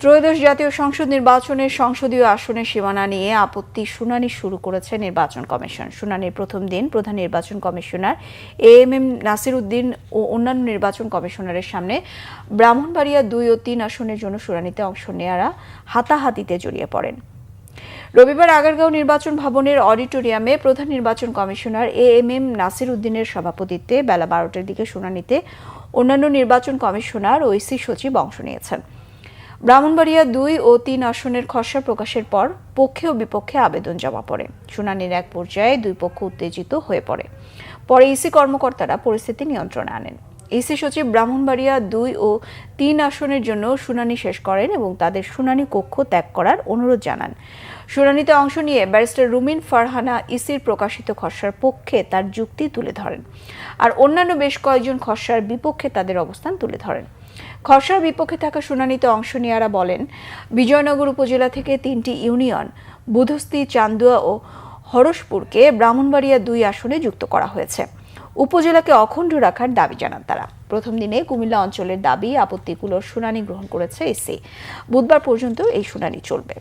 ত্রয়োদশ জাতীয় সংসদ নির্বাচনের সংসদীয় আসনের সীমানা নিয়ে আপত্তি শুনানি শুরু করেছে নির্বাচন কমিশন। শুনানির প্রথম দিন প্রধান নির্বাচন কমিশনার এএমএম নাসির উদ্দিন ও অন্যান্য নির্বাচন কমিশনারের সামনে ব্রাহ্মণবাড়িয়া 2 ও 3 আসনের জন্য শুনানিতে অংশ নেওয়ারা হাতাহাতিতে জড়িয়ে পড়েন। রবিবার আগারগাঁও নির্বাচন ভবনের অডিটোরিয়ামে প্রধান নির্বাচন কমিশনার এএমএম নাসির উদ্দিনের সভাপতিত্বে বেলা 12টার দিকে শুনানিতে অন্যান্য নির্বাচন কমিশনার ও ইসি সচিব অংশ নিয়েছেন। ব্রাহ্মণবাড়িয়া 2 ও 3 আসনের খসড়া প্রকাশের পর পক্ষে ও বিপক্ষে আবেদন জমা পড়ে। শুনানির এক পর্যায়ে দুই পক্ষ উত্তেজিত হয়ে পড়ে। পরে ইসি কর্মকর্তারা পরিস্থিতি নিয়ন্ত্রণে আনেন। ইসি সচিব ব্রাহ্মণবাড়িয়া 2 ও 3 আসনের জন্য শুনানি শেষ করেন এবং তাদের শুনানি কক্ষ ত্যাগ করার অনুরোধ জানান। শুনানিতে অংশ নিয়ে ব্যারিস্টার রুমিন ফারহানা ইসির প্রকাশিত খসড়ার পক্ষে তার যুক্তি তুলে ধরেন, আর অন্যান্য বেশ কয়েকজন খসড়ার বিপক্ষে তাদের অবস্থান তুলে ধরেন। খসড়ার বিপক্ষে থাকা শুনানিতে অংশ নেওয়ারা বলেন, বিজয়নগর উপজেলা থেকে 3টি ইউনিয়ন বুধস্তি, চান্দুয়া ও হরসপুরকে ব্রাহ্মণবাড়িয়া 2 আসনে যুক্ত করা হয়েছে। উপজেলাকে অখণ্ড রাখার দাবি জানান তারা। প্রথম দিনে কুমিল্লা অঞ্চলের দাবি আপত্তিগুলোর শুনানি গ্রহণ করেছে ইসি। বুধবার পর্যন্ত এই শুনানি চলবে।